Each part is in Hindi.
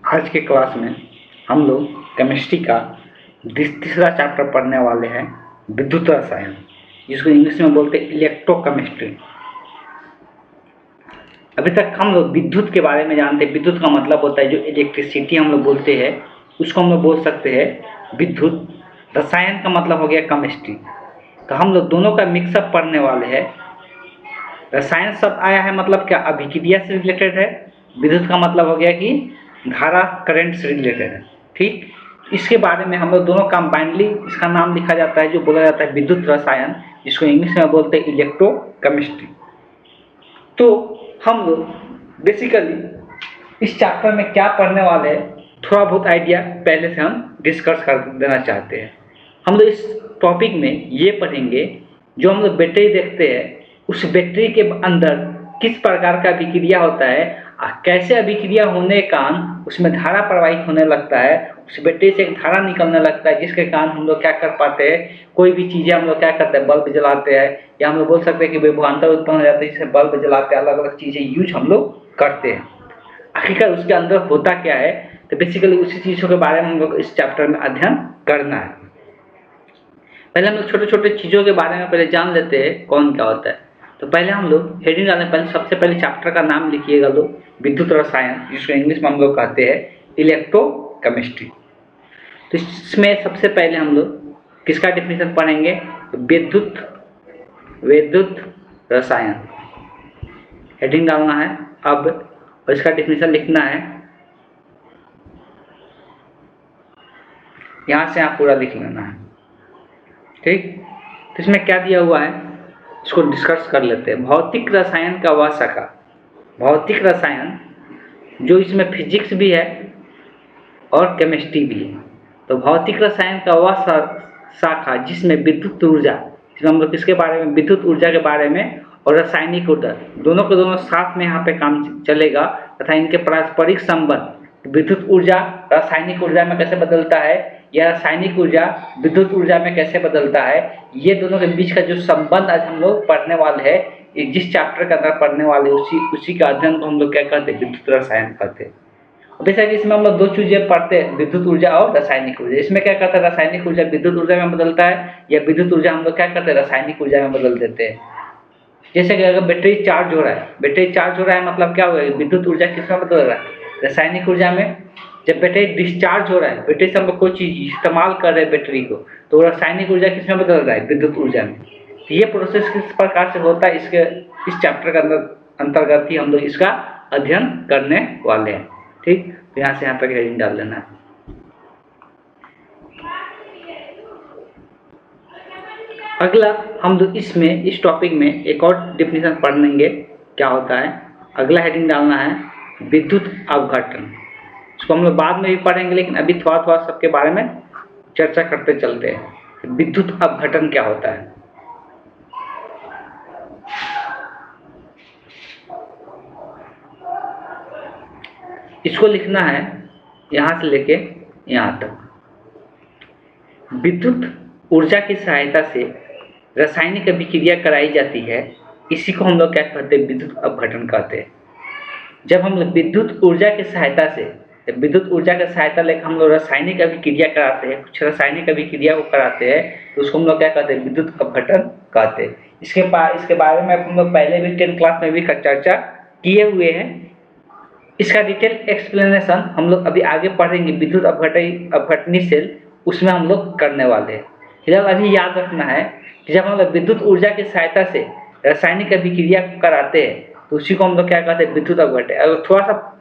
आज के क्लास में हम लोग केमिस्ट्री का तीसरा चैप्टर पढ़ने वाले हैं, विद्युत रसायन, जिसको इंग्लिश में बोलते हैं इलेक्ट्रोकेमिस्ट्री। अभी तक हम लोग विद्युत के बारे में जानते हैं। विद्युत का मतलब होता है जो इलेक्ट्रिसिटी हम लोग बोलते हैं उसको हम लोग बोल सकते हैं विद्युत। रसायन का मतलब हो गया केमिस्ट्री। तो हम लोग दोनों का मिक्सअप पढ़ने वाले हैं। रसायन शब्द आया है मतलब क्या, अभिक्रिया से रिलेटेड है। विद्युत का मतलब हो गया कि धारा, करंट से रिलेटेड है। ठीक, इसके बारे में हम लोग दोनों कंबाइंडली इसका नाम लिखा जाता है जो बोला जाता है विद्युत रसायन, जिसको इंग्लिश में बोलते हैं इलेक्ट्रोकेमिस्ट्री। तो हम लोग बेसिकली इस चैप्टर में क्या पढ़ने वाले हैं, थोड़ा बहुत आइडिया पहले से हम डिस्कस कर देना चाहते हैं। हम लोग इस टॉपिक में ये पढ़ेंगे, जो हम लोग बैटरी देखते हैं उस बैटरी के अंदर किस प्रकार का अभिक्रिया होता है, कैसे अभिक्रिया होने के कारण उसमें धारा प्रवाहित होने लगता है, उस बैटरी से एक धारा निकलने लगता है जिसके कारण हम लोग क्या कर पाते हैं, कोई भी चीज़ें हम लोग क्या करते हैं, बल्ब जलाते हैं, या हम लोग बोल सकते हैं कि विभवांतर उत्पन्न हो जाता है जिससे बल्ब जलाते हैं, अलग अलग चीज़ें यूज हम लोग करते हैं। आखिरकार उसके अंदर होता क्या है, तो बेसिकली उसी चीज़ों के बारे में हम लोग इस चैप्टर में अध्ययन करना है। पहले हम लोग छोटे छोटे चीज़ों के बारे में पहले जान लेते हैं कौन क्या होता है। तो पहले हम लोग हेडिंग डालने पहले सबसे पहले चैप्टर का नाम लिखिएगा लोग, विद्युत रसायन, जिसको इंग्लिश में हम लोग कहते हैं इलेक्ट्रोकेमिस्ट्री। तो इसमें सबसे पहले हम लोग किसका डेफिनेशन पढ़ेंगे, विद्युत रसायन हेडिंग डालना है अब, और इसका डेफिनेशन लिखना है। यहाँ से आप पूरा लिख लेना है। ठीक, तो इसमें क्या दिया हुआ है इसको डिस्कस कर लेते हैं। भौतिक रसायन का वह शाखा, भौतिक रसायन जो इसमें फिजिक्स भी है और केमिस्ट्री भी है। तो भौतिक रसायन का वह शाखा जिसमें विद्युत ऊर्जा, जिसमें हम लोग किसके बारे में, विद्युत ऊर्जा के बारे में, और रासायनिक ऊर्जा, दोनों के दोनों साथ में यहाँ पे काम चलेगा, तथा इनके पारस्परिक संबंध, विद्युत ऊर्जा रासायनिक ऊर्जा में कैसे बदलता है या रासायनिक ऊर्जा विद्युत ऊर्जा में कैसे बदलता है, ये दोनों के बीच का जो संबंध आज हम लोग पढ़ने वाले हैं, जिस चैप्टर के अंदर पढ़ने वाले उसी का अध्ययन को हम लोग क्या कहते हैं, विद्युत रसायन कहते हैं। बेसिकली इसमें हम लोग दो चीजें पढ़ते हैं, विद्युत ऊर्जा और रासायनिक ऊर्जा। इसमें क्या करता है, रासायनिक ऊर्जा विद्युत ऊर्जा में बदलता है, या विद्युत ऊर्जा हम लोग क्या करते हैं, रासायनिक ऊर्जा में बदल देते हैं। जैसे कि अगर बैटरी चार्ज हो रहा है, बैटरी चार्ज हो रहा है मतलब क्या होगा, विद्युत ऊर्जा किसमें बदल रहा है, रासायनिक ऊर्जा में। जब बैटरी डिस्चार्ज हो रहा है, बैटरी से हम लोग कोई चीज इस्तेमाल कर रहे हैं बैटरी को, तो रासायनिक ऊर्जा किसमें बदल रहा है, विद्युत ऊर्जा में। तो ये प्रोसेस किस प्रकार से होता है, इसके इस चैप्टर के अंतर्गत ही हम लोग इसका अध्ययन करने वाले हैं। ठीक, तो यहाँ से यहाँ तक हेडिंग डाल देना है। अगला हम लोग इसमें इस टॉपिक में एक और डेफिनेशन पढ़ लेंगे, क्या होता है। अगला हेडिंग डालना है विद्युत अपघटन। इसको हम लोग बाद में भी पढ़ेंगे, लेकिन अभी थोड़ा थोड़ा सबके बारे में चर्चा करते चलते हैं। विद्युत अपघटन क्या होता है। इसको लिखना है यहाँ से लेके यहाँ तक। विद्युत ऊर्जा की सहायता से रासायनिक अभिक्रिया कराई जाती है, इसी को हम लोग क्या कहते हैं, विद्युत अपघटन कहते हैं। जब हम लोग विद्युत ऊर्जा की सहायता से, विद्युत ऊर्जा की सहायता लेकर हम लोग रासायनिक अभिक्रिया कराते हैं, कुछ रासायनिक अभिक्रिया को कराते हैं, तो उसको हम लोग क्या कहते हैं, विद्युत अपघटन कहते हैं। इसके बारे में हम लोग पहले भी 10th क्लास में भी चर्चा किए हुए हैं। इसका डिटेल एक्सप्लेनेशन हम लोग अभी आगे पढ़ेंगे, विद्युत अपघटनी सेल, उसमें हम लोग करने वाले हैं। फिलहाल अभी याद रखना है कि जब हम लोग विद्युत ऊर्जा की सहायता से रासायनिक अभिक्रिया कराते हैं तो उसी को हम लोग क्या कहते हैं, विद्युत अपघटन। अगर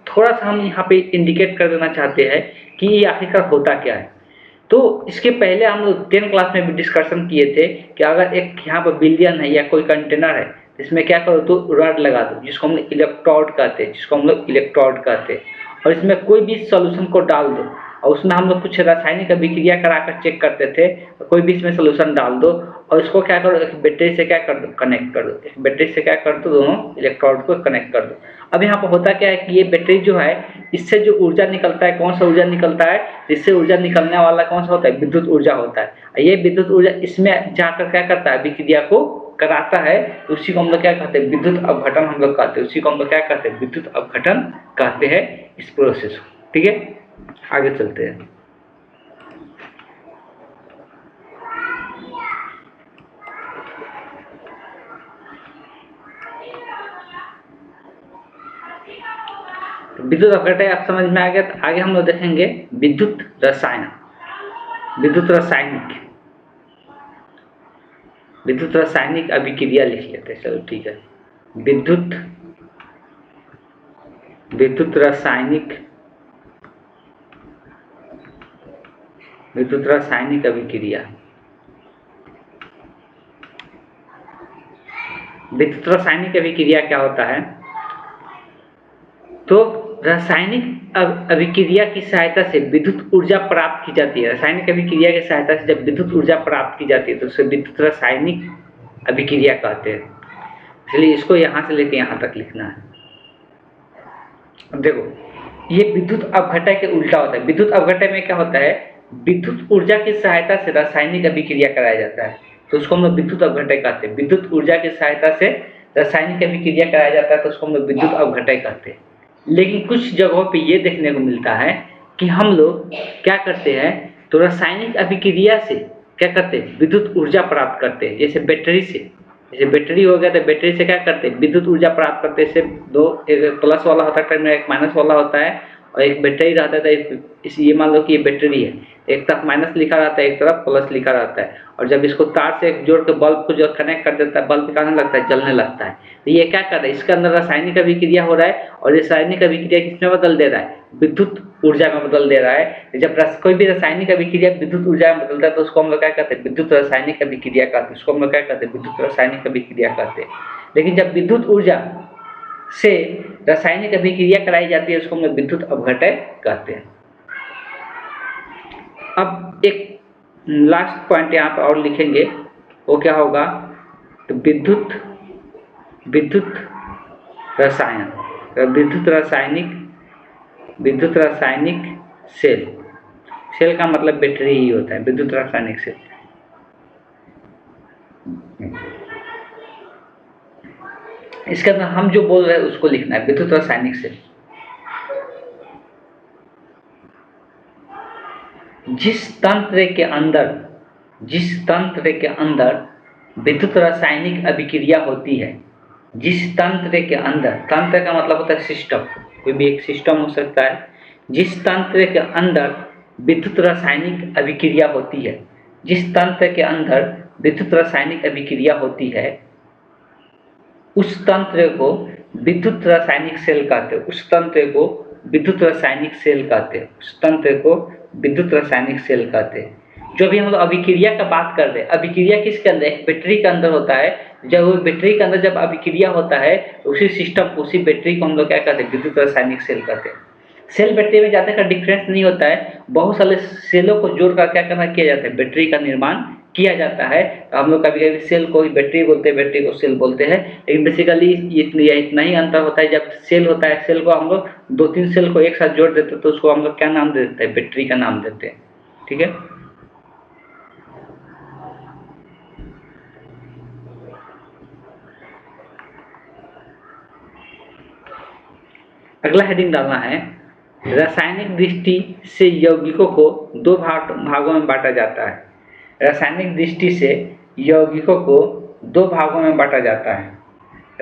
थोड़ा सा हम यहाँ पे इंडिकेट कर देना चाहते हैं कि ये आखिरकार होता क्या है। तो इसके पहले हम लोग 10th क्लास में भी डिस्कशन किए थे कि अगर एक यहाँ पर बिलियन है या कोई कंटेनर है, इसमें क्या करो, तो रॉड लगा दो, जिसको हम लोग इलेक्ट्रोड कहते हैं, और इसमें कोई भी सॉल्यूशन को डाल दो, और उसमें हम लोग कुछ रासायनिक अभिक्रिया कराकर चेक करते थे, कोई भी इसमें सॉल्यूशन डाल दो, और इसको क्या करो, एक बैटरी से क्या कर दो, कनेक्ट कर दो, एक बैटरी से क्या कर दो, दोनों इलेक्ट्रोड को कनेक्ट कर दो। अब यहाँ पर होता क्या है कि ये बैटरी जो है, इससे जो ऊर्जा निकलता है, कौन सा ऊर्जा निकलता है, इससे ऊर्जा निकलने वाला कौन सा होता है, विद्युत ऊर्जा होता है। ये विद्युत ऊर्जा इसमें जाकर क्या करता है, अभिक्रिया को कराता है, तो उसी को हम लोग क्या कहते हैं, विद्युत अपघटन हम लोग कहते हैं। उसी को हम लोग क्या कहते हैं, विद्युत अपघटन कहते हैं इस प्रोसेस को। ठीक है, आगे चलते हैं। विद्युत अपघटय आप समझ में आ गया। तो आगे हम लोग देखेंगे विद्युत रसायन, विद्युत रासायनिक, विद्युत रासायनिक अभिक्रिया लिख लेते हैं। चलो ठीक है, विद्युत रासायनिक, विद्युत रासायनिक अभिक्रिया। विद्युत रासायनिक अभिक्रिया क्या होता है? तो रासायनिक अभिक्रिया की सहायता से विद्युत ऊर्जा प्राप्त की जाती है। रासायनिक अभिक्रिया की सहायता से जब विद्युत ऊर्जा प्राप्त की जाती है तो उसे विद्युत रासायनिक अभिक्रिया कहते हैं। इसलिए इसको यहाँ से लेके यहाँ तक लिखना है। अब देखो, ये विद्युत अपघटय के उल्टा होता है। विद्युत अपघटय में क्या होता है? विद्युत ऊर्जा की सहायता से रासायनिक अभिक्रिया कराया जाता है, तो उसको हम लोग विद्युत अपघटय कहते हैं। विद्युत ऊर्जा की सहायता से रासायनिक अभिक्रिया कराया जाता है तो उसको हम लोग विद्युत अपघटय कहते हैं। लेकिन कुछ जगहों पे ये देखने को मिलता है कि हम लोग क्या करते हैं, तो रासायनिक अभिक्रिया से क्या करते हैं, विद्युत ऊर्जा प्राप्त करते हैं। जैसे बैटरी से, जैसे बैटरी हो गया तो बैटरी से क्या करते हैं, विद्युत ऊर्जा प्राप्त करते हैं। इससे दो, एक प्लस वाला होता है टर्मिनल, एक माइनस वाला होता है, और एक बैटरी रहता है। तो ये मान लो कि ये बैटरी है, एक तरफ माइनस लिखा रहता है, एक तरफ प्लस लिखा रहता है, और जब इसको तार से जोड़ के बल्ब को जो कनेक्ट कर देता है, बल्ब कहने लगता है, जलने लगता है। तो ये क्या कर रहा है, इसके अंदर रासायनिक अभिक्रिया हो रहा है, और रासायनिक अभिक्रिया किसमें बदल दे रहा है, विद्युत ऊर्जा में बदल दे रहा है। जब कोई भी रासायनिक अभिक्रिया विद्युत ऊर्जा में बदलता है तो उसको हम लोग क्या कहते हैं, विद्युत रासायनिक अभिक्रिया कहते हैं। उसको हम लोग क्या कहते हैं, विद्युत रासायनिक अभिक्रिया कहते हैं। लेकिन जब विद्युत ऊर्जा से रासायनिक अभिक्रिया कराई जाती है उसको हम लोग विद्युत अपघटय कहते हैं। अब एक लास्ट पॉइंट यहाँ पर और लिखेंगे, वो क्या होगा, तो विद्युत रसायन, विद्युत रासायनिक सेल। सेल का मतलब बैटरी ही होता है, विद्युत रासायनिक सेल। इसके अंदर हम जो बोल रहे हैं उसको लिखना है, विद्युत रासायनिक सेल। जिस तंत्र के अंदर विद्युत रासायनिक अभिक्रिया होती है, जिस तंत्र के अंदर, तंत्र का मतलब होता है सिस्टम, कोई भी एक सिस्टम हो सकता है। जिस तंत्र के अंदर विद्युत रासायनिक अभिक्रिया होती है, जिस तंत्र के अंदर विद्युत रासायनिक अभिक्रिया होती है, उस तंत्र को विद्युत रासायनिक सेल कहते हैं। उस तंत्र को विद्युत रासायनिक सेल कहते हैं। उस तंत्र को विद्युत रासायनिक सेल कहते हैं। जो भी हम लोग अभिक्रिया का बात कर रहे हैं, अभिक्रिया किसके अंदर, एक बैटरी के अंदर होता है। जब वो बैटरी के अंदर जब अभिक्रिया होता है तो उसी सिस्टम, उसी बैटरी को हम लोग क्या कहते हैं, विद्युत रासायनिक सेल कहते हैं। सेल बैटरी में ज़्यादा का डिफरेंस नहीं होता है, बहुत सारे सेलों को जोड़कर क्या करना किया जाता है, बैटरी का निर्माण किया जाता है। तो हम लोग कभी कभी सेल को ही बैटरी बोलते हैं, बैटरी को सेल बोलते हैं। लेकिन बेसिकली इतना ही अंतर होता है। जब सेल होता है, सेल को हम लोग 2-3 सेल को एक साथ जोड़ देते हैं तो उसको हम लोग क्या नाम दे देते हैं, बैटरी का नाम देते हैं। ठीक है, अगला हेडिंग डालना है, रासायनिक दृष्टि से यौगिकों को 2 भागों में बांटा जाता है। रासायनिक दृष्टि से यौगिकों को 2 भागों में बांटा जाता है।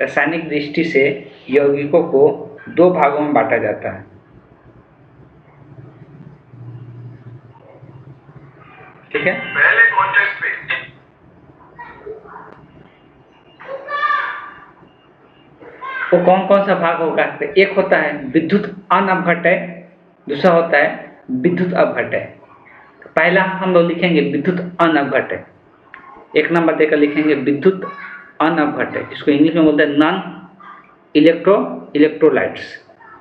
रासायनिक दृष्टि से यौगिकों को 2 भागों में बांटा जाता है। ठीक है, पहले कॉन्टेक्स्ट में वो कौन कौन सा भाग होगा, एक होता है विद्युत अनअपघटय, दूसरा होता है विद्युत अपघटय। पहला हम लोग लिखेंगे विद्युत अनअपघटय, 1 नंबर देकर लिखेंगे विद्युत अनअपघटय। इसको इंग्लिश में बोलते हैं नॉन इलेक्ट्रोलाइट्स,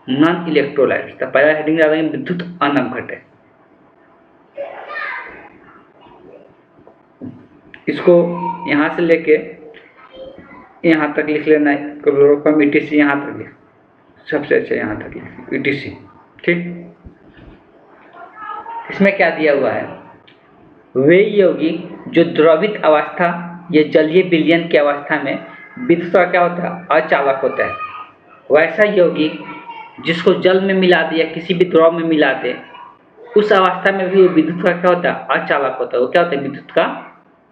नॉन इलेक्ट्रोलाइट्स। तो पहला हेडिंग डालेंगे विद्युत अनअपघटय। इसको यहाँ से लेके यहाँ तक लिख लेना है, क्लोरोफॉर्म ETC यहाँ तक लिख, सबसे अच्छा यहाँ तक लिख ETC। ठीक, इसमें क्या दिया हुआ है, वे यौगिक जो द्रवित अवस्था या जलीय विलयन की अवस्था में विद्युत का क्या होता है, अचालक होता है, वैसा यौगिक जिसको जल में मिला दे या किसी भी द्रव में मिला दे, उस अवस्था में भी वो विद्युत का क्या होता है, अचालक होता है। वो क्या होता है, विद्युत का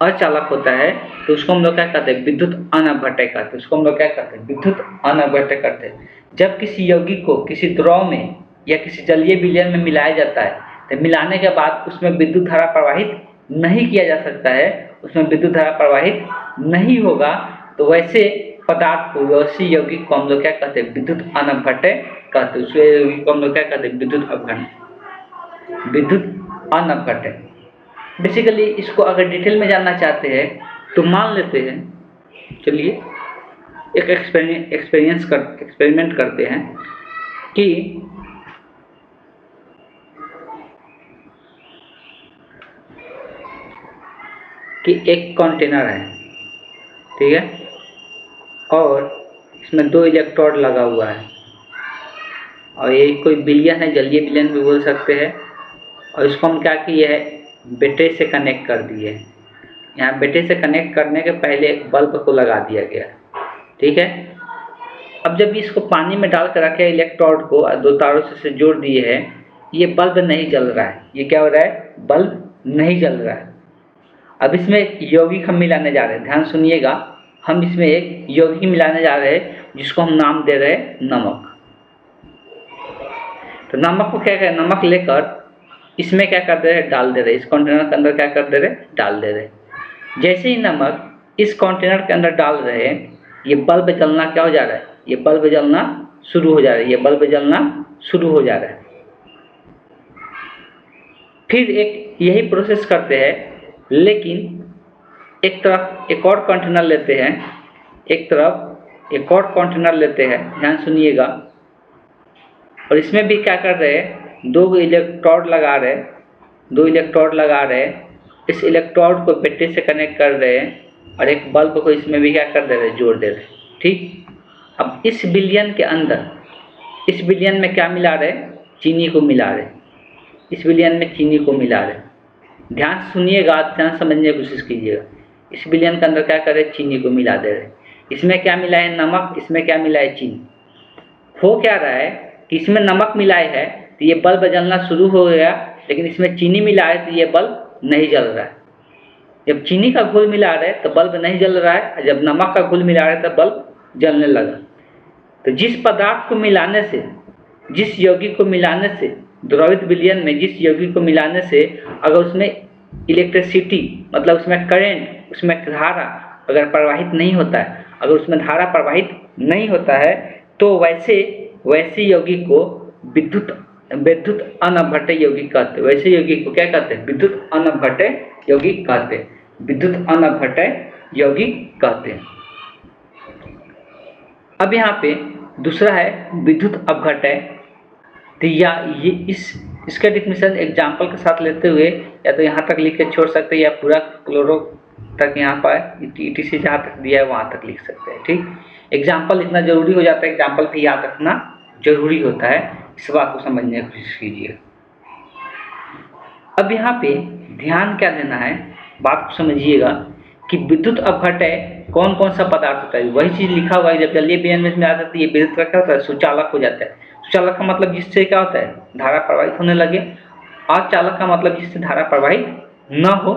अचालक होता है। तो उसको हम लोग क्या कहते हैं, विद्युत अनअपघट्य कहते हैं। उसको हम लोग क्या कहते हैं, विद्युत अनअपघट्य करते हैं। जब किसी यौगिक को किसी द्रव में या किसी जलीय विलयन में मिलाया जाता है, तो मिलाने के बाद उसमें विद्युत धारा प्रवाहित नहीं किया जा सकता है, उसमें विद्युत धारा प्रवाहित नहीं होगा, तो वैसे पदार्थ को, वैसे यौगिक को हम लोग क्या कहते हैं, विद्युत अनअपघट्य कहते हैं। उस यौगिक को हम लोग क्या कहते हैं, विद्युत अपघट्य, विद्युत अनअपघट्य। बेसिकली इसको अगर डिटेल में जानना चाहते हैं तो मान लेते हैं, चलिए एक एक्सपेरिमेंट करते हैं कि एक कंटेनर है, ठीक है, और इसमें 2 इलेक्ट्रोड लगा हुआ है, और ये कोई विलयन है, जलीय विलयन भी बोल सकते हैं। और इसको हम क्या किए है, बैटरी से कनेक्ट कर दिए। यहाँ बैटरी से कनेक्ट करने के पहले बल्ब को लगा दिया गया, ठीक है। अब जब इसको पानी में डाल कर रखे इलेक्ट्रोड को 2 तारों से जोड़ दिए हैं, ये बल्ब नहीं जल रहा है। ये क्या हो रहा है, बल्ब नहीं जल रहा है। अब इसमें यौगिक हम मिलाने जा रहे हैं, ध्यान सुनिएगा। हम इसमें एक यौगिक मिलाने जा रहे हैं जिसको हम नाम दे रहे हैं नमक। तो नमक को क्या करें, नमक लेकर इसमें क्या कर दे रहे, डाल दे रहे, इस कंटेनर के अंदर क्या कर दे रहे, डाल दे रहे। जैसे ही नमक इस कंटेनर के अंदर डाल रहे हैं, ये बल्ब जलना क्या हो जा रहा है, ये बल्ब जलना शुरू हो जा रहा है, ये बल्ब जलना शुरू हो जा रहा है। फिर एक यही प्रोसेस करते हैं, लेकिन एक तरफ एक और कंटेनर लेते हैं, एक तरफ एक और कंटेनर लेते हैं, ध्यान सुनिएगा। और इसमें भी क्या कर रहे हैं, 2 इलेक्ट्रोड लगा रहे, 2 इलेक्ट्रोड लगा रहे। इस इलेक्ट्रोड को बैटरी से कनेक्ट कर रहे हैं और एक बल्ब को इसमें भी क्या कर दे रहे, जोड़ दे रहे, ठीक। अब इस विलयन के अंदर, इस विलयन में क्या मिला रहे, चीनी को मिला रहे, इस विलयन में चीनी को मिला रहे। ध्यान सुनिएगा, ध्यान समझने की कोशिश कीजिएगा। इस विलयन के अंदर क्या कर रहे, चीनी को मिला दे रहे। इसमें क्या मिला है, नमक, इसमें क्या मिला है, चीनी। हो क्या रहा है कि इसमें नमक मिलाए है तो ये बल्ब जलना शुरू हो गया, लेकिन इसमें चीनी मिला है तो ये बल्ब नहीं जल रहा है। जब चीनी का घुल मिला रहे तो बल्ब नहीं जल रहा है, जब नमक का घुल मिला रहे तो बल्ब जलने लगा। तो जिस पदार्थ को मिलाने से, जिस यौगिक को मिलाने से, द्रवित विलयन में जिस यौगिक को मिलाने से अगर उसमें इलेक्ट्रिसिटी, मतलब उसमें करंट, उसमें धारा अगर प्रवाहित नहीं होता है, अगर उसमें धारा प्रवाहित नहीं होता है, तो वैसे यौगिक को विद्युत अनअपघट्य यौगिक कहते हैं। वैसे यौगिक को क्या कहते हैं, विद्युत अनअपघट्य यौगिक कहते हैं, विद्युत अनअपघट्य यौगिक कहते हैं। अब यहाँ पे दूसरा है विद्युत अपघट्य। तो या ये इसका डिफिनेशन एग्जाम्पल के साथ लेते हुए या तो यहाँ तक लिख के छोड़ सकते हैं, या पूरा क्लोरो तक यहाँ पर ETC जहाँ तक दिया है वहाँ तक लिख सकते हैं, ठीक। एग्जाम्पल इतना जरूरी हो जाता है, एग्जाम्पल भी याद रखना जरूरी होता है, इस बात को समझने की कोशिश कीजिए। अब यहाँ पे ध्यान क्या देना है, बात को समझिएगा कि विद्युत अपघट्य कौन कौन सा पदार्थ होता है। वही चीज लिखा हुआ है, जब जलीय विलयन में आ जाती है, ये विद्युत का क्या होता है, सुचालक हो जाता है। सुचालक का मतलब जिससे क्या होता है, धारा प्रवाहित होने लगे। अचालक का मतलब जिससे धारा प्रवाहित न हो,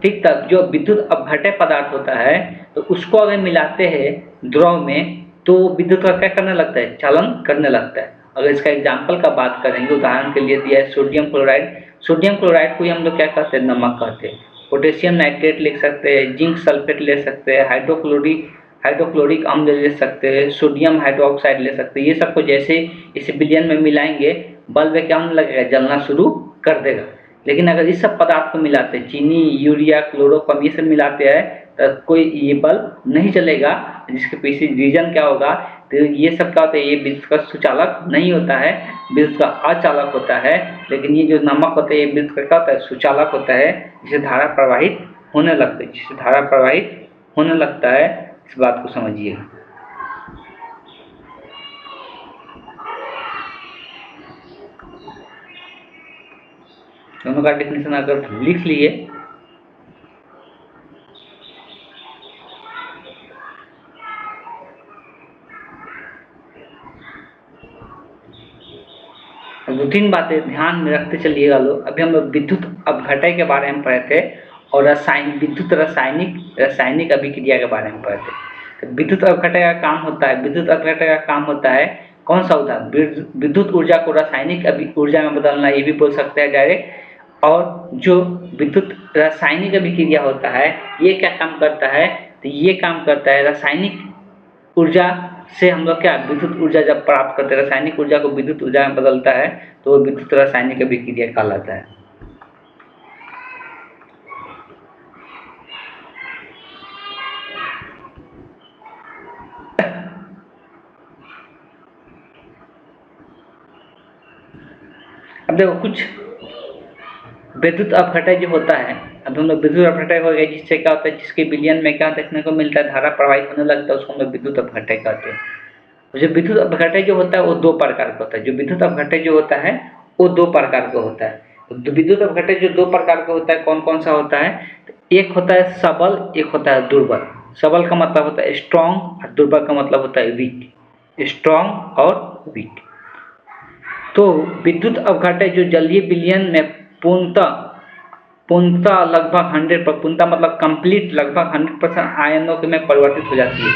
ठीक। तक जो विद्युत अपघट्य पदार्थ होता है, तो उसको अगर मिलाते हैं द्रव में, तो विद्युत का क्या करने लगता है, चालन करने लगता है। अगर इसका एग्जाम्पल का बात करेंगे, उदाहरण के लिए दिया है सोडियम क्लोराइड। सोडियम क्लोराइड को हम लोग क्या कहते हैं, नमक कहते हैं। पोटेशियम नाइट्रेट लिख सकते हैं, जिंक सल्फेट ले सकते हैं, हाइड्रोक्लोरिक अम्ल ले सकते हैं, सोडियम हाइड्रोक्साइड ले सकते हैं। ये सबको जैसे इस विलयन में मिलाएंगे, बल्ब क्या होने लगेगा, जलना शुरू कर देगा। लेकिन अगर इस सब पदार्थ को मिलाते हैं, चीनी, यूरिया, क्लोरोफॉर्म, ये सब मिलाते हैं, तो कोई ये बल्ब नहीं चलेगा। जिसके पीछे रीजन क्या होगा, तो ये सब क्या होता है, ये विद्युत का सुचालक नहीं होता है, विद्युत का अचालक होता है। लेकिन ये जो नमक होता है, ये विद्युत का क्या होता है, सुचालक होता है, जिससे धारा प्रवाहित होने लगता है, जिससे धारा प्रवाहित होने लगता है। इस बात को समझिए। दोनों का डेफिनेशन अगर लिख लिए, दो तीन बातें ध्यान में रखते चलिएगा लोग। अभी हम लोग विद्युत अपघटय के बारे में पढ़े थे और विद्युत रासायनिक अभिक्रिया के बारे में पढ़े थे। तो विद्युत अपघटय का काम होता है, विद्युत अपघटय का काम होता है कौन सा उदाहरण, विद्युत ऊर्जा को रासायनिक ऊर्जा में बदलना, ये भी बोल सकते हैं डायरेक्ट। और जो विद्युत रासायनिक अभिक्रिया होता है ये क्या काम करता है, तो ये काम करता है रासायनिक ऊर्जा से हम लोग क्या विद्युत ऊर्जा जब प्राप्त करते हैं, रासायनिक ऊर्जा को विद्युत ऊर्जा में बदलता है तो वो विद्युत रासायनिक अभिक्रिया कहलाता है। अब देखो कुछ विद्युत अपघटय जो होता है, अब हम लोग विद्युत अपघटय हो गया जिससे क्या होता है, जिसके विलयन में क्या देखने को मिलता है, धारा प्रवाहित होने लगता है, उसको हम लोग विद्युत अपघटय कहते हैं। जो विद्युत अपघटय जो होता है वो दो प्रकार का होता है। जो विद्युत अपघटय जो होता है वो दो प्रकार का होता है। तो विद्युत अपघटय जो दो प्रकार का होता है कौन कौन सा होता है, तो एक होता है सबल, एक होता है दुर्बल। सबल का मतलब होता है स्ट्रॉन्ग और दुर्बल का मतलब होता है वीक, स्ट्रॉन्ग और वीक। तो विद्युत अपघटय जो जलीय विलयन में पूर्णतः लगभग 100%, पूर्णतः मतलब कंप्लीट लगभग 100% आयनों में परिवर्तित हो जाती है।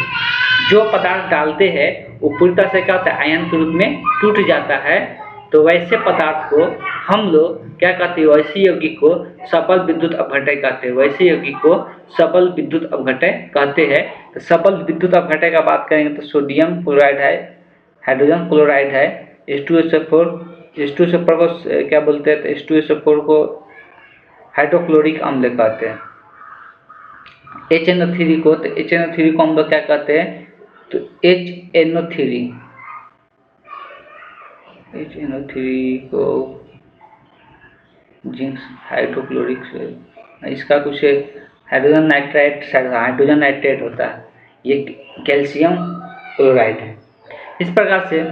जो पदार्थ डालते हैं वो पूरी तरह से क्या होता है, आयन के रूप में टूट जाता है। तो वैसे पदार्थ को हम लोग क्या कहते हैं, वैसे यौगिक को सबल विद्युत अपघटय कहते हैं। वैसे यौगिक को सबल विद्युत अपघटय कहते हैं। तो सबल विद्युत अपघटय का बात करेंगे तो सोडियम क्लोराइड है, हाइड्रोजन क्लोराइड है, H2SO4 को क्या बोलते हैं, तो H2SO4 को हाइड्रोक्लोरिक अम्ल कहते हैं। HNO3 को, तो HNO3 को हम लोग क्या कहते हैं, तो HNO3 को जिंक हाइड्रोक्लोरिक से, इसका कुछ हाइड्रोजन नाइट्रेट होता है, ये कैल्शियम क्लोराइड है। इस प्रकार से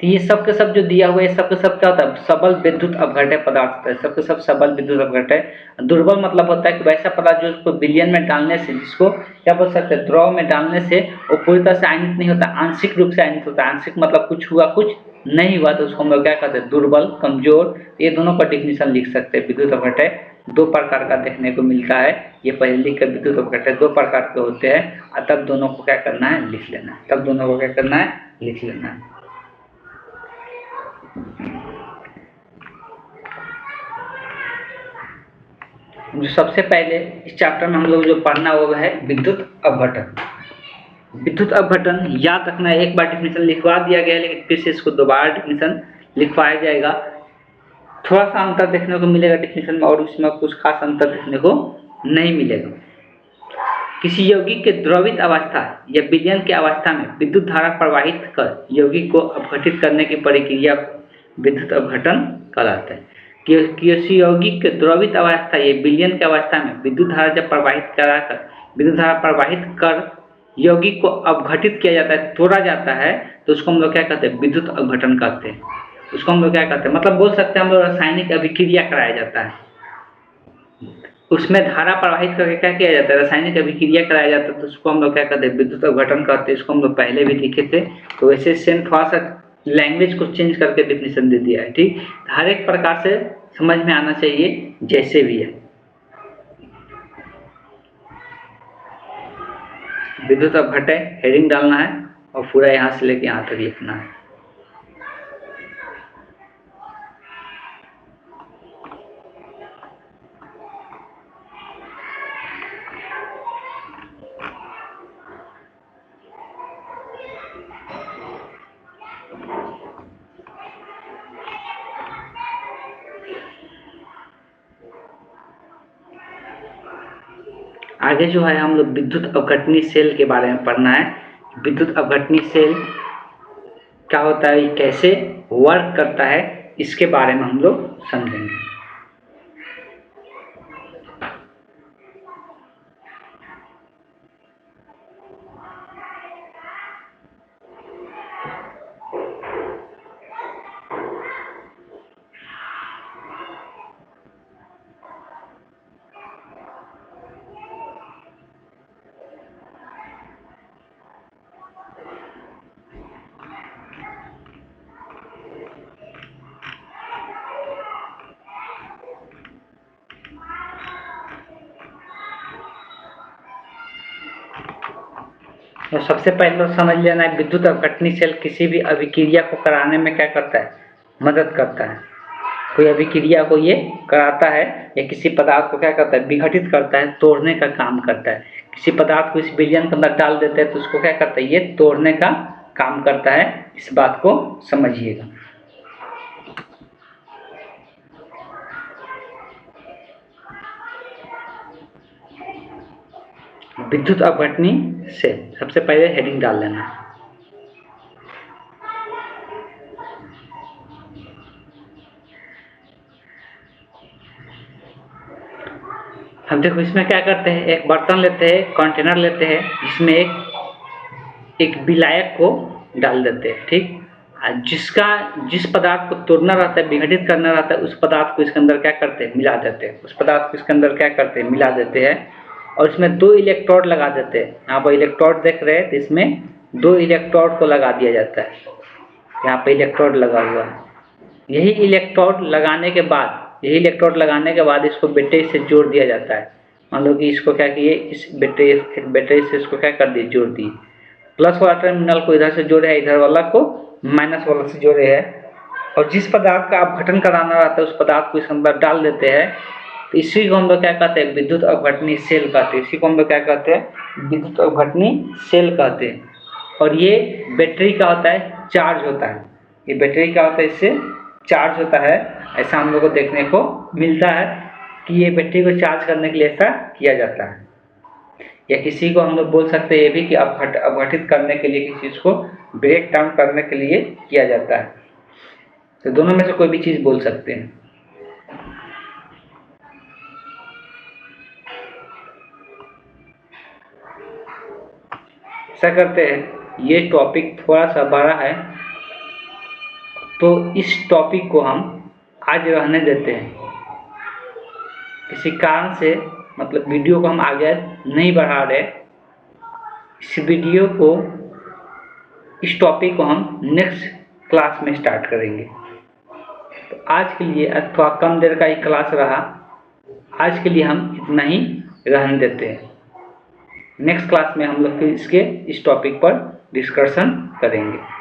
तो ये सब के सब जो दिया हुआ है, सब के सब क्या होता है, सबल विद्युत अपघटय पदार्थ होता है। सब के सब सबल विद्युत अपघटय। दुर्बल मतलब होता है कि वैसा पदार्थ जो उसको विलयन में डालने से, जिसको क्या बोल सकते हैं, द्रव में डालने से वो पूरी तरह से आयनित नहीं होता, आंशिक रूप से आयनित होता है। आंशिक मतलब कुछ हुआ कुछ नहीं हुआ, तो उसको हम लोग क्या कहते हैं, दुर्बल, कमजोर। ये दोनों का डिफिनीशन लिख सकते हैं। विद्युत अपघटय दो प्रकार का देखने को मिलता है। ये पहले लिख कर, विद्युत अपघटय दो प्रकार के होते हैं, तब दोनों को क्या करना है, लिख लेना है। तब दोनों को क्या करना है, लिख लेना है। जो सबसे पहले इस चैप्टर में हम लोग जो पढ़ना वो है विद्युत अपघटन। विद्युत अपघटन याद रखना है, एक बार डिफिनेशन लिखवा दिया गया है लेकिन फिर से इसको दोबारा डिफिनेशन लिखवाया जाएगा। थोड़ा सा अंतर देखने को मिलेगा डिफिनेशन में, और उसमें कुछ खास अंतर देखने को नहीं मिलेगा। किसी यौगिक के द्रवित अवस्था या विलयन की अवस्था में विद्युत धारा प्रवाहित कर यौगिक को अपघटित करने की प्रक्रिया विद्युत अपघटन कहलाता है। किसी यौगिक के द्रवित अवस्था या विलयन की अवस्था में विद्युत धारा जब विद्युत धारा प्रवाहित कर यौगिक को अपघटित किया जाता है, तोड़ा जाता है, तो उसको हम लोग क्या कहते हैं, विद्युत अपघटन कहते हैं। उसको हम लोग क्या कहते हैं, मतलब बोल सकते हैं हम लोग रासायनिक अभिक्रिया कराया जाता है, उसमें धारा प्रवाहित करके क्या किया जाता है, रासायनिक अभिक्रिया कराया जाता है, तो उसको हम लोग क्या कहते हैं, विद्युत अपघटन कहते हैं। इसको हम लोग पहले भी लिखे थे, तो वैसे सेम थोड़ा सा लैंग्वेज को चेंज करके डिफिनेशन दे दिया है। ठीक, हर एक प्रकार से समझ में आना चाहिए जैसे भी है। विद्युत अपघटय हेडिंग डालना है और पूरा यहाँ से लेके यहाँ तक लिखना है। आगे जो है हम लोग विद्युत अपघटनी सेल के बारे में पढ़ना है। विद्युत अपघटनी सेल क्या होता है, कैसे वर्क करता है, इसके बारे में हम लोग समझेंगे। तो सबसे पहले तो समझ लेना है विद्युत अपघटनी सेल किसी भी अभिक्रिया को कराने में क्या करता है, मदद करता है। कोई अभिक्रिया को ये कराता है या किसी पदार्थ को क्या करता है, विघटित करता है, तोड़ने का काम करता है। किसी पदार्थ को इस विलयन के अंदर डाल देते हैं तो उसको क्या करता है, ये तोड़ने का काम करता है। इस बात को समझिएगा। विद्युत अपघटनी से सबसे पहले हेडिंग डाल लेना। हम देखो इसमें क्या करते हैं, एक बर्तन लेते हैं, कंटेनर लेते हैं, जिसमें एक विलायक को डाल देते हैं, ठीक। जिस पदार्थ को तोड़ना रहता है, विघटित करना रहता है, उस पदार्थ को इसके अंदर क्या करते हैं, मिला देते हैं। उस पदार्थ को इसके अंदर क्या करते हैं, मिला देते हैं और इसमें 2 इलेक्ट्रोड लगा देते हैं। यहाँ पर इलेक्ट्रोड देख रहे हैं तो इसमें 2 इलेक्ट्रोड को लगा दिया जाता है। यहाँ पे इलेक्ट्रोड लगा हुआ है। यही इलेक्ट्रोड लगाने के बाद इसको बैटरी से जोड़ दिया जाता है। मान लो कि इसको क्या किए, इस बैटरी से इसको क्या कर दिए, जोड़ दिए। प्लस वाला टर्मिनल को इधर से जोड़े है, इधर वाला को माइनस वाला से जोड़े है। और जिस पदार्थ का अपघटन कराना रहता है उस पदार्थ को इसके अंदर डाल देते हैं। तो इसी को हम लोग क्या कहते हैं, विद्युत अपघटनी सेल कहते हैं। इसी को हम लोग क्या कहते हैं, विद्युत अपघटनी सेल कहते हैं। और ये बैटरी का होता है, चार्ज होता है। ये बैटरी का होता है, इससे चार्ज होता है। ऐसा हम लोग को देखने को मिलता है कि ये बैटरी को चार्ज करने के लिए ऐसा किया जाता है। या किसी को हम लोग बोल सकते हैं ये भी कि अपघटित करने के लिए, किसी चीज़ को ब्रेक डाउन करने के लिए किया जाता है। तो दोनों में से कोई भी चीज़ बोल सकते हैं। ऐसा करते हैं, ये टॉपिक थोड़ा सा बड़ा है तो इस टॉपिक को हम आज रहने देते हैं। किसी कारण से मतलब वीडियो को हम आगे नहीं बढ़ा रहे। इस टॉपिक को हम नेक्स्ट क्लास में स्टार्ट करेंगे। तो आज के लिए थोड़ा कम देर का ही क्लास रहा। आज के लिए हम इतना ही रहने देते हैं। नेक्स्ट क्लास में हम लोग फिर इस टॉपिक पर डिस्कशन करेंगे।